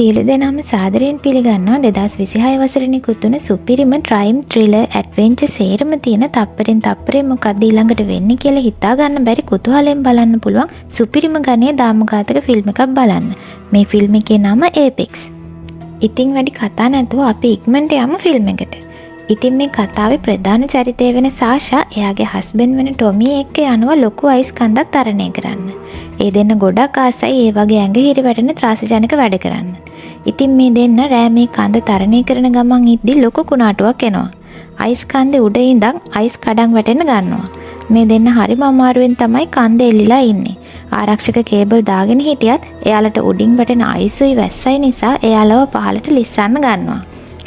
සියලු දෙනාම සාදරයෙන් පිළිගන්නවා 2026 වසරේ නිකුත් වුණ සුපිරිම ක්‍රයිම් ත්‍රිලර් ඇඩ්වෙන්චර් සේරම තියෙන තප්පරෙන් තප්පරේ මොකක්ද ඊළඟට වෙන්නේ කියලා හිතා ගන්න බැරි කුතුහලයෙන් බලන්න පුළුවන් සුපිරිම ගණයේ දාමඝාතක ෆිල්ම් එකක් බලන්න. මේ ෆිල්ම් එකේ නම ඒපෙක්ස්. ඉතින් වැඩි කතා නැතුව අපි ඉක්මනට යමු ෆිල්ම් එකට. ඉතින් මේ කතාවේ ප්‍රධාන චරිතය වෙන සාෂා එයාගේ හස්බන්ඩ් වෙන ටොමි එක්ක යනවා ලොකු අයිස් කන්දක් තරණය කරන්න. ඒ දෙන්න ගොඩක් ආසයි ඒ වගේ ඇඟ හිරි වැටෙන ත්‍රාසජනක වැඩ කරන්න. ඉතින් මේ දෙන්න රෑ මේ කන්ද තරණය කරන ගමන් ඉද්දි ලොකු කුණාටුවක් එනවා. අයිස් කන්දේ උඩ ඉඳන් අයිස් කඩන් වැටෙන්න ගන්නවා. මේ දෙන්න හරිම අමාරුවෙන් තමයි කන්ද එල්ලිලා ඉන්නේ. ආරක්ෂක කේබල් දාගෙන හිටියත් එයාලට උඩින් වැටෙන අයිසුයි වැස්සයි නිසා එයාලව පහළට ලිස්සන්න ගන්නවා.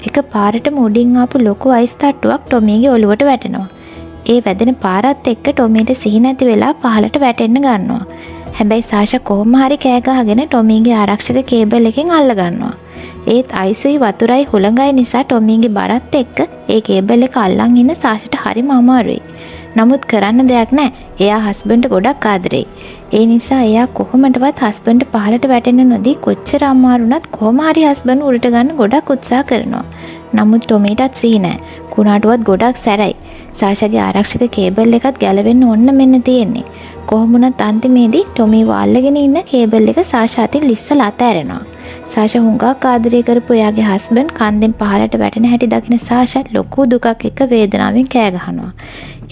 එක පාරටම උඩින් ආපු ලොකු අයිස් තට්ටුවක් ටොමීගේ ඔලුවට වැටෙනවා. ඒ වැදෙන පාරත් එක්ක ටොමීට සිහි නැති වෙලා පහළට වැටෙන්න ගන්නවා. හැබැයි සාෂා කොහොම හරි කෑ ගහගෙන ටොමීගේ ආරක්ෂක කේබල් එකෙන් අල්ල ගන්නවා. ඒත් අයිසුයි වතුරයි හුළඟයි නිසා ටොමීගේ බරත් එක්ක ඒ කේබල් එක අල්ලන් ඉන්න සාෂාට හරිම අමාරුයි. නමුත් කරන්න දෙයක් නැහැ. එයා හස්බන්ඩ්ට ගොඩක් ආදරෙයි. ඒ නිසා එයා කොහොමදවත් හස්බන්ඩ් පහළට වැටෙන්න නොදී කොච්චර අමාරුණත් කොහොම හරි හස්බන්ඩ් උඩට ගන්න ගොඩක් උත්සාහ කරනවා. නමුත් ටොමීටත් සිහි නැහැ. කුණාටුවත් ගොඩක් සැරයි. සාෂාගේ ආරක්ෂක කේබල් එකත් ගැලවෙන්න ඕන්න මෙන්න තියෙන්නේ. කොහොමුණත් අන්තිමේදී ටොමී වාල්ලගෙන ඉන්න කේබල් එක සාෂා අතින් ලිස්සලා අතෑරෙනවා. සාෂා හුඟක් ආදරය කරපු එයාගේ හස්බන්ඩ් කන්දෙන් පහළට වැටෙන හැටි දකින සාෂා ලොකු දුකක් එක්ක වේදනාවෙන් කෑ ගහනවා.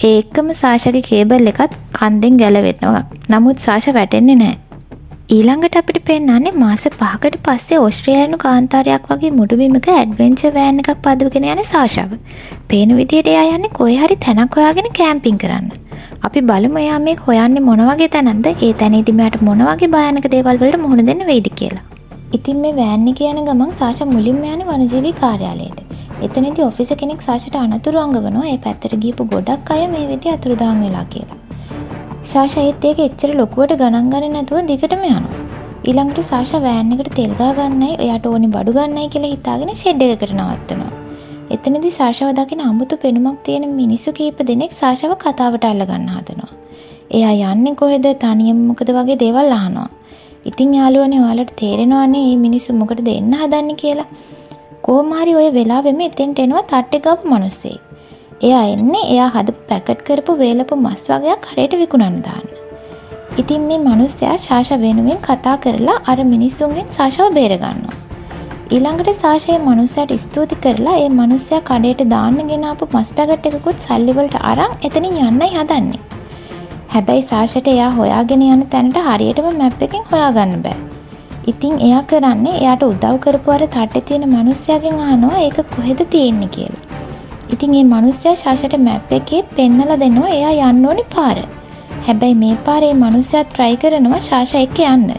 ඒ එක්කම සාෂාගේ කේබල් එකත් කන්දෙන් ගැලවෙනවා. නමුත් සාෂා වැටෙන්නේ නැහැ. ඊළඟට අපිට පෙන්නන්නේ මාස 5කට පස්සේ ඕස්ට්‍රේලියානු කාන්තාරයක් වගේ මුඩුබිමක ඇඩ්වෙන්චර් වෑන් එකක් පදවගෙන යන සාෂාව. පේන විදියට එයා යන්නේ කොහේ හරි තැනක් හොයාගෙන කැම්පින් කරන්න. අපි බලමු එයා මේක හොයන්නේ මොන වගේ තැනක්ද? ඒ තැනේදී මෙයාට මොන වගේ භයානක දේවල් වලට මුහුණ දෙන්න වෙයිද කියලා. ඉතින් මේ වෑන් එකේ යන ගමන් සාෂා මුලින්ම යන්නේ වනජීවී කාර්යාලයට. එතනදී ඔෆිසර් කෙනෙක් සාෂාට අනතුරු අඟවනවා. ඒ පැත්තට ගියපු ගොඩක් අය මේ විදිහ අතුරුදහන් වෙලා කියලා. සාෂා ඒත් ඒක එච්චර ලොකුවට ගණන් ගන්නේ නැතුව දිගටම යනවා. ඊළඟට සාෂා වෑන් එකට තෙල් ගා ගන්නයි, එයාට ඕනි බඩු ගන්නයි කියලා හිතාගෙන ෂෙඩ් එකකට නවත්තනවා. එතනදී සාෂාව දකින අමුතු පෙනුමක් තියෙන මිනිස්සු කීප දෙනෙක් සාෂාව කතාවට අල්ල ගන්න හදනවා. එයා යන්නේ කොහෙද, තනියම මොකද වගේ දේවල් අහනවා. ඉතින් යාළුවනේ ඔයාලට තේරෙනවනේ මේ මිනිස්සු මොකටද එන්න හදන්නේ කියලා. කොහොම හරි ඔය වෙලාවෙම එතෙන්ට එනවා තට්ටේ ගාපු මිනිස්සෙක්. එයා එන්නේ එයා හදපු පැකට් කරපු වේලපු මස් වගේක් හරියට විකුණන්න දාන්න. ඉතින් මේ මිනිස්සයා සාෂා වෙනුවෙන් කතා කරලා අර මිනිස්සුන්ගෙන් සාෂාව බේර ගන්නවා. ඊළඟට සාෂා මේ මිනිස්සයාට ස්තුති කරලා ඒ මිනිස්සයා කඩේට දාන්න ගෙන ආපු මස් පැකට් එකකුත් සල්ලි වලට අරන් එතනින් යන්නයි හදන්නේ. හැබැයි සාෂාට එයා හොයාගෙන යන තැනට හරියටම මැප් එකෙන් හොයාගන්න බෑ. ඉතින් එයා කරන්නේ එයාට උදව් කරපු අර තට්ටේ තියෙන මිනිස්සයාගෙන් අහනවා ඒක කොහෙද තියෙන්නේ කියලා. ඉතින් මේ මිනිස්සයා සාෂාට මැප් එකේ පෙන්නලා දෙනවා එයා යන්න ඕනේ පාර. හැබැයි මේ පාරේ මිනිස්සයා try කරනවා සාෂා එක්ක යන්න.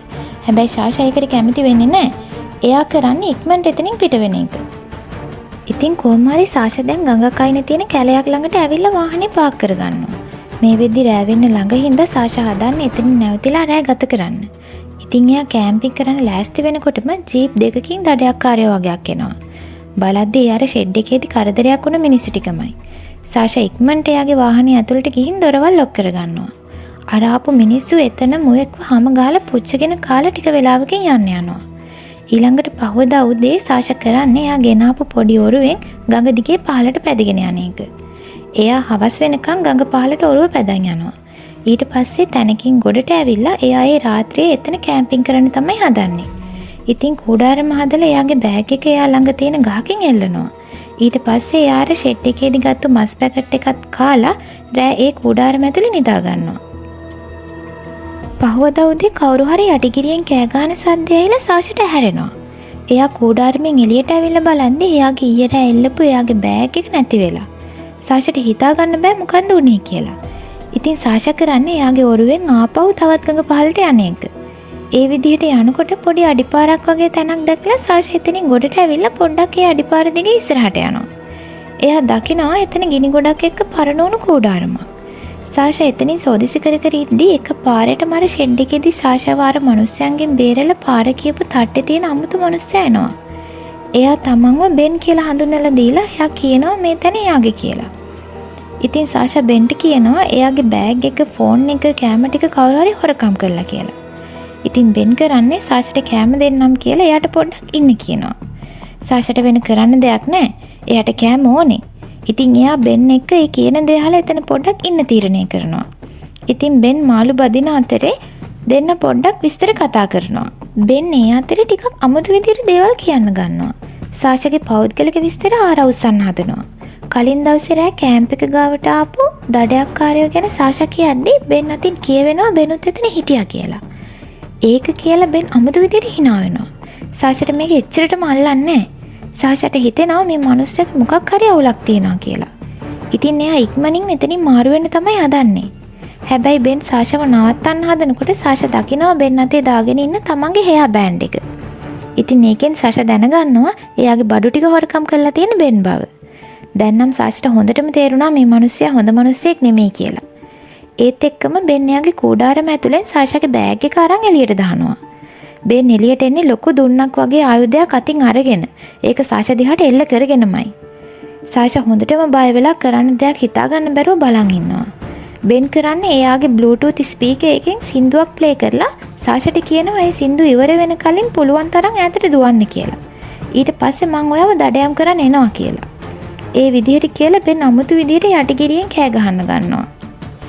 හැබැයි සාෂා ඒකට කැමති වෙන්නේ නැහැ. එයා කරන්නේ ඉක්මනට එතනින් පිට වෙන එක. ඉතින් කොහොම හරි සාෂා දැන් ගඟක් අයිනේ තියෙන කැලයක් ළඟට ඇවිල්ලා වාහනේ පාක් කරගන්නවා. මේ වෙද්දි රෑ වෙන්න ළඟ හින්දා සාෂා හදන්නේ එතන නැවතිලා රෑ ගත කරන්න. ඉතින් එයා කැම්පින් කරන්න ලෑස්ති වෙනකොටම ජීප් දෙකකින් දඩයක්කාරයෝ වගේක් එනවා. බලද්දී අර ෂෙඩ් එකේදී කරදරයක් වුණ මිනිස්සු ටිකමයි. සාෂා ඉක්මනට එයාගේ වාහනේ ඇතුළට ගිහින් දොරවල් ලොක් කරගන්නවා. අර ආපු මිනිස්සු එතන මුවෙක්ව හැම ගාලා පුච්චගෙන කාලා ටික වෙලාවකින් යනවා. ඊළඟට පහවදා උදේ සාෂා කරන්නේ එයා ගෙන ආපු පොඩි ඔරුවෙන් ගඟ දිගේ පහළට පැදගෙන යන එක. එයා හවස් වෙනකන් ගඟ පහළට ඔරුව පැදන් යනවා. ඊට පස්සේ තැනකින් ගොඩට ඇවිල්ලා එයා ඒ රාත්‍රියේ එතන කැම්පින් කරන්න තමයි හදන්නේ. ඉතින් කූඩාරම හදලා එයාගේ බෑග් එක එයා ළඟ තියෙන ගහකින් එල්ලනවා. ඊට පස්සේ එයා අර ෂෙඩ් එකේදී ගත්ත මස් පැකට් එකත් කාලා රෑ ඒ කූඩාරම ඇතුලේ නිදා ගන්නවා. පහවදා උදේ කවුරු හරි යටිගිරියෙන් කෑ ගහන සද්දය ඇහිලා සාෂාට හැරෙනවා. එයා කූඩාරමෙන් එළියට ඇවිල්ලා බලන්නේ එයාගේ ඊයේ රෑ එල්ලපු එයාගේ බෑග් එක නැති වෙලා. සාෂාට හිතා ගන්න බෑ මොකන්ද උනේ කියලා. ඉතින් සාෂා කරන්නේ එයාගේ ඔරුවෙන් ආපහු තවත් ගඟ පහළට යන එක. ඒ විදිහට යනකොට පොඩි අඩිපාරක් වගේ තැනක් දැකලා සාෂා එතනින් ගොඩට ඇවිල්ලා පොඩ්ඩක් ඒ අඩිපාර දිගේ ඉස්සරහට යනවා. එයා දකිනවා එතන ගිනි ගොඩක් එක්ක පරණුණු කූඩාරමක්. සාෂා එතනින් සෝදිසි කර කර ඉද්දී එක පාරේටම අර ෂෙඩ් එකේදී සාෂා වාර මිනිස්සයන්ගෙන් බේරලා පාර කියපු තට්ටේ තියෙන අමුතු මිනිස්සයා එනවා. එයා තමන්ව බෙන් කියලා හඳුන්වලා දීලා එයා කියනවා මේ තැන එයාගේ කියලා. ඉතින් සාෂා බෙන්ට කියනවා එයාගේ බෑග් එක, ෆෝන් එක, කැමරා ටික කවුරු හරි හොරකම් කළා කියලා. ඉතින් බෙන් කරන්නේ සාෂට කෑම දෙන්නම් කියලා එයාට පොඩ්ඩක් ඉන්න කියනවා. සාෂට වෙන කරන්න දෙයක් නැහැ. එයාට කෑම ඕනේ. ඉතින් එයා බෙන් එක්ක ඒ කියන දේ අහලා එතන පොඩ්ඩක් ඉන්න තීරණය කරනවා. ඉතින් බෙන් මාළු බදින අතරේ දෙන්න පොඩ්ඩක් විස්තර කතා කරනවා. බෙන් ඒ අතරේ ටිකක් අමුතු විදිහට දේවල් කියන්න ගන්නවා. සාෂගේ පෞද්ගලික විස්තර ආරවුස්සන්න හදනවා. කලින් දවසේ රෑ කැම්ප් එක ගාවට ආපු දඩයක්කාරයෝ ගැන සාෂා කියද්දී බෙන් අතින් කියවෙනවා බෙනුත් එතන හිටියා කියලා. ඒක කියලා බෙන් අමුතු විදිහට hina වෙනවා. සාෂාට මේක එච්චරටම අල්ලන්නේ නැහැ. සාෂාට හිතෙනවා මේ මිනිස්සුක මොකක් හරි අවුලක් තියෙනවා කියලා. ඉතින් එයා ඉක්මනින් මෙතනින් මාරු වෙන්න තමයි හදන්නේ. හැබැයි බෙන් සාෂාව නවත්තන්න හදනකොට සාෂා දකිනවා බෙන් අතේ දාගෙන ඉන්න තමන්ගේ හෙයා බෑන්ඩ් එක. ඉතින් ඒකෙන් සාෂා දැනගන්නවා එයාගේ බඩු ටික හොරකම් කරලා තියෙන බෙන් බව. දැන් නම් සාෂාට හොඳටම තේරුණා මේ මිනිස්සයා හොඳ මිනිස්සෙක් නෙමෙයි කියලා. ඒත් එක්කම බෙන් එයාගේ කූඩාරම ඇතුලෙන් සාෂාගේ බෑග් එක අරන් එළියට දානවා. බෙන් එළියට එන්නේ ලොකු දුන්නක් වගේ ආයුධයක් අතින් අරගෙන. ඒක සාෂා දිහාට එල්ල කරගෙනමයි. සාෂා හොඳටම බය වෙලා කරන්න දෙයක් හිතා ගන්න බැරුව බලන් ඉන්නවා. බෙන් කරන්නේ එයාගේ Bluetooth ස්පීකර් එකෙන් සින්දුවක් ප්ලේ කරලා සාෂාට කියනවා ඒ සින්දුව ඉවර වෙන කලින් පුළුවන් තරම් ඈතට දුවන්න කියලා. ඊට පස්සේ මං ඔයාව දඩයම් කරන්න එනවා කියලා. ඒ විදිහට කියලා බෙන් අමුතු විදිහට යටිගිරියෙන් කෑ ගහන්න ගන්නවා.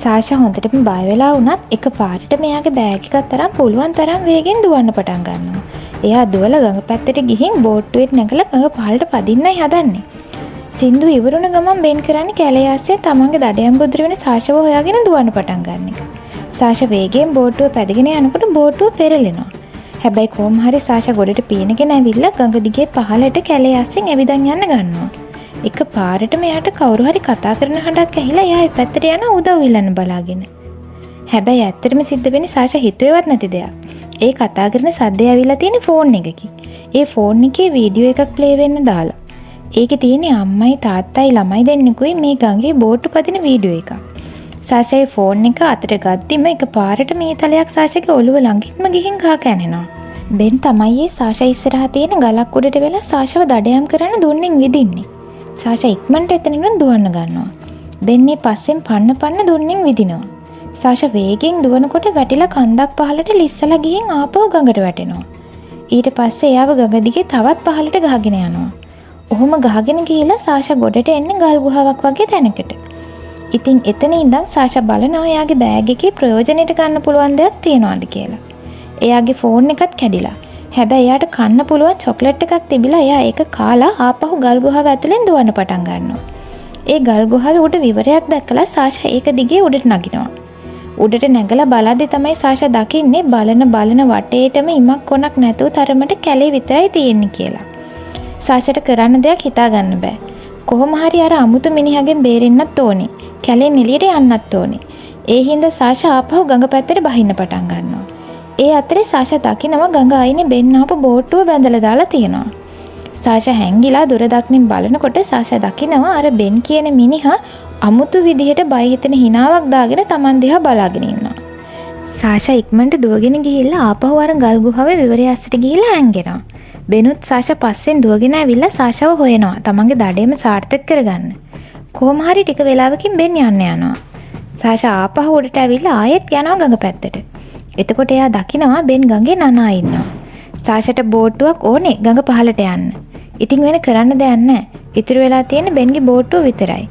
සාෂා හොඳටම බය වෙලා වුණත් එකපාරට මෙයාගේ බෑග් එකත් තරම් පුළුවන් තරම් වේගෙන් දුවන්න පටන් ගන්නවා. එයා දුවලා ගඟ පැත්තට ගිහින් බෝට්ටුවෙත් නැගලා ගඟ පහළට පදින්නයි හදන්නේ. සින්දු ඉවරුණ ගමන් බෙන් කරන්නේ කැලේ ආස්සේ තමන්ගේ දඩයම් ගොදුර වෙන සාෂාව හොයාගෙන දුවන්න පටන් ගන්න එක. සාෂා වේගයෙන් බෝට්ටුව පැදගෙන යනකොට බෝට්ටුව පෙරලෙනවා. හැබැයි කොහොම හරි සාෂා ගොඩට පීනගෙන ඇවිල්ලා ගඟ දිගේ පහළට කැලේ ආස්සේ ඇවිදන් යන්න ගන්නවා. එක පාරටම එයාට කවුරු හරි කතා කරන හඬක් ඇහිලා එයා ඒ පැත්තට යන උදව් ඉල්ලන්න බලාගෙන. හැබැයි ඇත්තටම සිද්ධ වෙන්නේ සාෂා හිතුවේවත් නැති දෙයක්. ඒ කතා කරන සද්දේ ඇවිල්ලා තියෙන ෆෝන් එකකින්. ඒ ෆෝන් එකේ වීඩියෝ එකක් ප්ලේ වෙන්න දාලා. ඒකේ තියෙන්නේ අම්මයි තාත්තයි ළමයි දෙන්නෙකුයි මේ ගඟේ බෝට්ටු පදින වීඩියෝ එකක්. සාෂාගේ ෆෝන් එක අතට ගත්තිම එක පාරට මේ තලයක් සාෂාගේ ඔළුව ළඟින්ම ගිහින් ගහ කැනෙනවා. බෙන් තමයි ඒ සාෂා ඉස්සරහා තියෙන ගලක් උඩට වෙලා සාෂාව දඩයම් කරන්න දුන්නෙන් විදින්නේ. සාෂා ඉක්මනට එතනින් දුවන්න ගන්නවා. බෙන් මේ පස්සෙන් පන්න දුන්නෙන් විදිනවා. සාෂා වේගෙන් දුවනකොට වැටිලා කන්දක් පහළට ලිස්සලා ගිහින් ආපහු ගඟට වැටෙනවා. ඊට පස්සේ එයාව ගඟ දිගේ තවත් පහළට ගහගෙන යනවා. ඔහොම ගහගෙන ගිහිලා සාෂා ගොඩට එන්නේ ගල් ගුහාවක් වගේ තැනකට. ඉතින් එතන ඉඳන් සාෂා බලනවා එයාගේ බෑග් එකේ ප්‍රයෝජනෙට ගන්න පුළුවන් දෙයක් තියනවාද කියලා. එයාගේ ෆෝන් එකත් කැඩිලා. හැබැයි එයාට කන්න පුළුවන් චොක්ලට් එකක් තිබිලා එයා ඒක කාලා ආපහු ගල් ගුහාව ඇතුලෙන් දුවන්න පටන් ගන්නවා. ඒ ගල් ගුහාවේ උඩ විවරයක් දැක්කලා සාෂා ඒක දිගේ උඩට නගිනවා. උඩට නැගලා බලද්දි තමයි සාෂා දකින්නේ බලන වටේටම ඉමක් කොනක් නැතුව තරමට කැලේ විතරයි තියෙන්නේ කියලා. සාෂාට කරන්න දෙයක් හිතා ගන්න බෑ. කොහොම හරි අර අමුතු මිනිහගෙන් බේරෙන්නත් ඕනේ. කැලෙන් එළියට යන්නත් ඕනේ. ඒ හින්දා සාෂා ආපහු ගඟ පැත්තට බහින්න පටන් ගන්නවා. ඒ අතරේ සාෂා දකිනවා ගඟ අයිනේ බෙන් ආපු බෝට්ටුව බැඳලා දාලා තියෙනවා. සාෂා හැංගිලා දුර දක්නින් බලනකොට සාෂා දකිනවා අර බෙන් කියන මිනිහා අමුතු විදිහට බය හිතෙන හිනාවක් දාගෙන Taman දිහා බලාගෙන ඉන්නවා. සාෂා ඉක්මනට දුවගෙන ගිහිල්ලා ආපහු අර ගල් ගුහාවේ විවරය ඇස්සට ගිහිල්ලා හැංගෙනවා. බෙනුත් සාෂා පස්සෙන් දුවගෙන ඇවිල්ලා සාෂාව හොයනවා. තමන්ගේ දඩේම සාර්ථක කරගන්න. කොහොම හරි ටික වෙලාවකින් බෙන් යනවා. සාෂා ආපහු උඩට ඇවිල්ලා ආයෙත් යනවා ගඟ පැත්තට. එතකොට එයා දකිනවා බෙන් ගඟේ නනා ඉන්නවා. සාෂාට බෝට්ටුවක් ඕනේ ගඟ පහළට යන්න. ඉතින් වෙන කරන්න දෙයක් නැහැ. ඉතුරු වෙලා තියෙන්නේ බෙන්ගේ බෝට්ටුව විතරයි.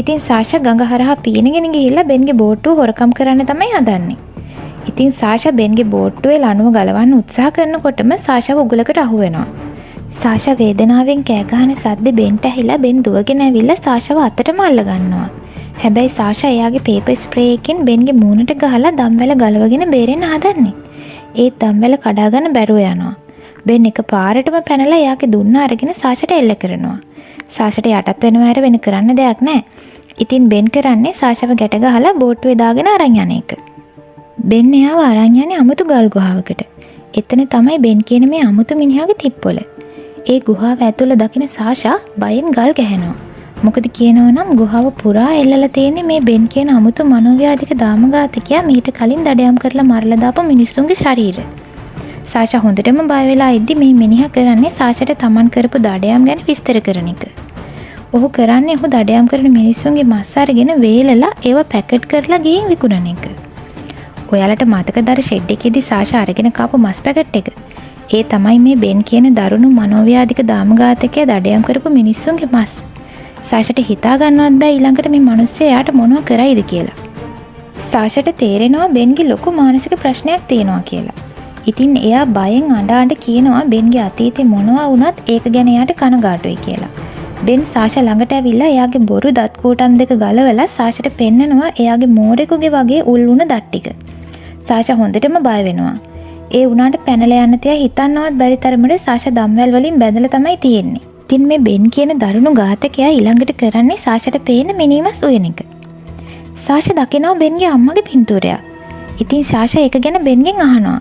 ඉතින් සාෂා ගඟ හරහා පීනගෙන ගිහිල්ලා බෙන්ගේ බෝට්ටුව හොරකම් කරන්න තමයි හදන්නේ. ඉතින් සාෂා බෙන්ගේ බෝට්ටුවේ ලණුව ගලවන්න උත්සාහ කරනකොටම සාෂාව උගලකට අහු වෙනවා. සාෂා වේදනාවෙන් කෑ ගහන සද්දේ බෙන්ට ඇහිලා බෙන් දුවගෙන ඇවිල්ලා සාෂාව අතටම අල්ල ගන්නවා. හැබැයි සාෂා එයාගේ පේපර් ස්ප්‍රේ එකෙන් බෙන්ගේ මූණට ගහලා දම්වැල ගලවගෙන බේරෙන්න හදන්නේ. ඒ දම්වැල කඩා ගන්න බැරුව යනවා. බෙන් එක පාරටම පැනලා එයාගේ දුන්න අරගෙන සාෂාට එල්ල කරනවා. සාෂාට යටත් වෙනව ඇර වෙන කරන්න දෙයක් නැහැ. ඉතින් බෙන් කරන්නේ සාෂාව ගැට ගහලා බෝට්ටුවේ දාගෙන අරන් යන එක. බෙන් එයාව අරන් යන්නේ අමුතු ගල් ගුහාවකට. එතන තමයි බෙන් කියන මේ අමුතු මිනිහාගේ තිප්පොළ. ඒ ගුහාව ඇතුළ දකින සාෂා බයෙන් ගල් ගැහෙනවා. මොකද කියනවා නම් ගුහාව පුරා එල්ලලා තියෙන්නේ මේ බෙන් කියන අමුතු මනෝව්‍යාධික දාමඝාතකයා මීට කලින් දඩයම් කරලා මරලා දාපු මිනිස්සුන්ගේ ශරීර. සාෂා හොඳටම බය වෙලා ඉද්දි මේ මිනිහා කරන්නේ සාෂාට තමන් කරපු දඩයම් ගැන විස්තර කරන එක. ඔහු කරන්නේ ඔහු දඩයම් කරන මිනිස්සුන්ගේ මස් අරගෙන වේලලා ඒව පැකට් කරලා ගිහින් විකුණන එක. ඔයාලට මතකද අර ෂෙඩ් එකේදී සාෂා අරගෙන කාපු මස් පැකට් එක? ඒ තමයි මේ බෙන් කියන දරුණු මනෝව්‍යාධික දාමඝාතකයා දඩයම් කරපු මිනිස්සුන්ගේ මස්. සාෂාට හිතා ගන්නවත් බෑ ඊළඟට මේ මිනිස්සයා එයාට මොනව කරයිද කියලා. සාෂාට තේරෙනවා බෙන්ගේ ලොකු මානසික ප්‍රශ්නයක් තියෙනවා කියලා. ඉතින් එයා බයෙන් අඬ කියනවා බෙන්ගේ අතීතේ මොනවා වුණත් ඒක ගැන එයාට කනගාටුයි කියලා. බෙන් සාෂා ළඟට ඇවිල්ලා එයාගේ බොරු දත් කූටම් දෙක ගලවලා සාෂාට පෙන්නනවා එයාගේ මෝරෙකුගේ වගේ උල් වුණ දත් ටික. සාෂා හොඳටම බය වෙනවා. ඒ වුණාට පැනලා යන්න තියා හිතන්නවත් බැරි තරමට සාෂා දම්වැල් වලින් බැඳලා තමයි තියෙන්නේ. ඉතින් මේ බෙන් කියන දරුණු ඝාතකයා ඊළඟට කරන්නේ සාෂාට පේන මිනිමස් උයන එක. සාෂා දකිනවා බෙන්ගේ අම්මගේ පින්තූරයක්. ඉතින් සාෂා ඒක ගැන බෙන්ගෙන් අහනවා.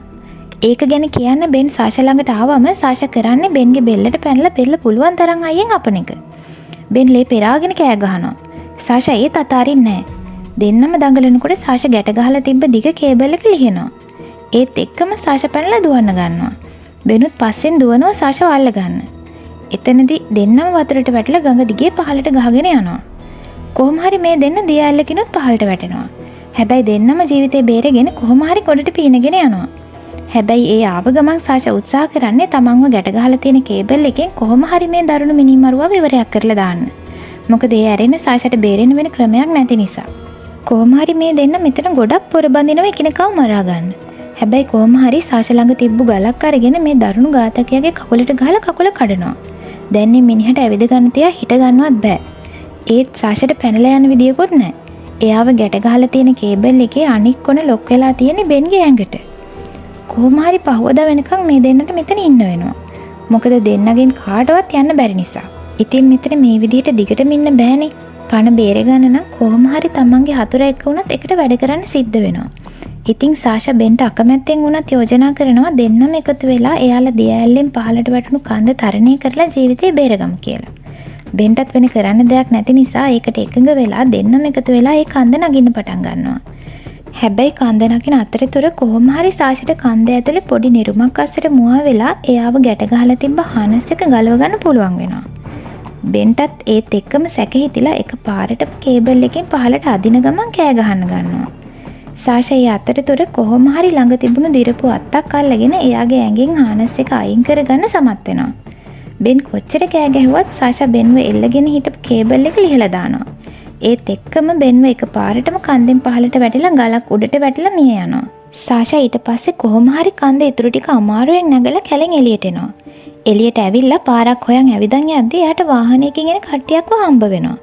ඒක ගැන කියන්න බෙන් සාෂා ළඟට ආවම සාෂා කරන්නේ බෙන්ගේ බෙල්ලට පැනලා බෙල්ල පුළුවන් තරම් අයියෙන් අපන එක. බෙන් ලේ පෙරාගෙන කෑ ගහනවා. සාෂා ඒත් අතාරින්නේ නැහැ. දෙන්නම දඟලනකොට සාෂා ගැට ගහලා තිබ්බ දිග කේබල් එක ලිහිනවා. ඒත් එක්කම සාෂා පැනලා දුවන්න ගන්නවා. බෙනුත් පස්සෙන් දුවනවා සාෂාව අල්ල ගන්න. එතනදී දෙන්නම වතුරට වැටලා ගඟ දිගේ පහළට ගහගෙන යනවා. කොහොම හරි මේ දෙන්න දිය ඇල්ලකිනුත් පහළට වැටෙනවා. හැබැයි දෙන්නම ජීවිතේ බේරගෙන කොහොම හරි ගොඩට පීනගෙන යනවා. හැබැයි ඒ ආව ගමන් සාෂා උත්සාහ කරන්නේ තමන්ව ගැට ගහලා තියෙන කේබල් එකෙන් කොහොම හරි මේ දරුණු මිනිමරුවා විවරයක් කරලා දාන්න. මොකද ඒ ඇරෙන්න සාෂාට බේරෙන්න වෙන ක්‍රමයක් නැති නිසා. කොහොම හරි මේ දෙන්න මෙතන ගොඩක් පොර බඳිනවා එකිනෙකාව මරා ගන්න. හැබැයි කොහොම හරි සාෂා ළඟ තිබ්බු ගලක් අරගෙන මේ දරුණු ඝාතකයාගේ කකුලට ගහලා කකුල කඩනවා. දැන් මේ මිනිහට ඇවිද ගන්න තියා හිට ගන්නවත් බෑ. ඒත් සාෂාට පැනලා යන විදියකුත් නැහැ. එයාව ගැට ගහලා තියෙන කේබල් එකේ අනික් කොන ලොක් වෙලා තියෙන්නේ බෙන්ගේ ඇඟට. කොහොම හරි පහවදා වෙනකන් මේ දෙන්නට මෙතන ඉන්න වෙනවා. මොකද දෙන්නගෙන් කාටවත් යන්න බැරි නිසා. ඉතින් මෙතන මේ විදිහට දිගටම ඉන්න බෑනේ. පණ බේර ගන්න නම් කොහොම හරි තමන්ගේ හතුරා එක්ක වුණත් එකට වැඩ කරන්න සිද්ධ වෙනවා. ඉතින් සාෂා බෙන්ට අකමැත්තෙන් වුණත් යෝජනා කරනවා දෙන්නම එකතු වෙලා එයාලා දිය ඇල්ලෙන් පහළට වැටුණු කන්ද තරණය කරලා ජීවිතේ බේරගමු කියලා. බෙන්ටත් වෙන කරන්න දෙයක් නැති නිසා ඒකට එකඟ වෙලා දෙන්නම එකතු වෙලා ඒ කන්ද නගින්න පටන් ගන්නවා. හැබැයි කන්ද නගින අතරතුර කොහොම හරි සාෂාට කන්ද ඇතුලේ පොඩි නිරුමක් අස්සට මුවා වෙලා එයාව ගැට ගහලා තිබ්බ හානස් එක ගලව ගන්න පුළුවන් වෙනවා. බෙන්ටත් ඒත් එක්කම සැක හිතිලා එකපාරටම කේබල් එකෙන් පහළට අදින ගමන් කෑ ගහන්න ගන්නවා. සාෂා ඒ අතරතුර කොහොම හරි ළඟ තිබුණු දිරපු අත්තක් අල්ලගෙන එයාගේ ඇඟෙන් හානස් එක අයින් කරගන්න සමත් වෙනවා. බෙන් කොච්චර කෑ ගැහුවත් සාෂා බෙන්ව එල්ලගෙන හිටපු කේබල් එක ලිහලා දානවා. ඒත් එක්කම බෙන්ව එකපාරටම කන්දෙන් පහළට වැටිලා ගලක් උඩට වැටිලා මිය යනවා. සාෂා ඊට පස්සේ කොහොම හරි කන්ද ඉතුරු ටික අමාරුවෙන් නැගලා කැලෙන් එළියට එනවා. එළියට ඇවිල්ලා පාරක් හොයන් ඇවිදන් යද්දී එයාට වාහනයකින් එන කට්ටියක්ව හම්බ වෙනවා.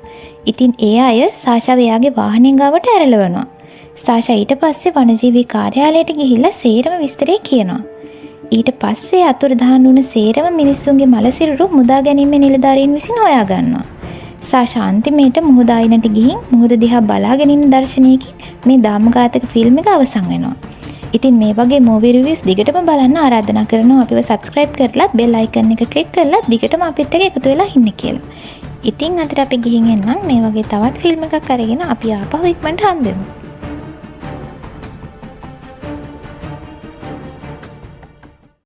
ඉතින් ඒ අය සාෂාව එයාගේ වාහනයෙන් ගාවට ඇරලවනවා. සාෂා ඊට පස්සේ වනජීවී කාර්යාලයට ගිහිල්ලා සේරම විස්තරේ කියනවා. ඊට පස්සේ අතුරුදහන් වුණ සේරම මිනිස්සුන්ගේ මලසිරුරු මුදා ගැනීමේ නිලධාරීන් විසින් හොයා ගන්නවා. සාෂා අන්තිමේට මුහුද අයිනට ගිහින් මුහුද දිහා බලාගෙන ඉන්න දර්ශනයකින් මේ දාමඝාතක ෆිල්ම් එක අවසන් වෙනවා. ඉතින් මේ වගේ මූවි රිවිව්ස් දිගටම බලන්න ආරාධනා කරනවා අපිව subscribe කරලා bell icon එක click කරලා දිගටම අපිත් එක්ක එකතු වෙලා ඉන්න කියලා. ඉතින් අදට අපි ගිහින් එන්නම් මේ වගේ තවත් ෆිල්ම් එකක් අරගෙන අපි ආපහු ඉක්මනට හම්බෙමු.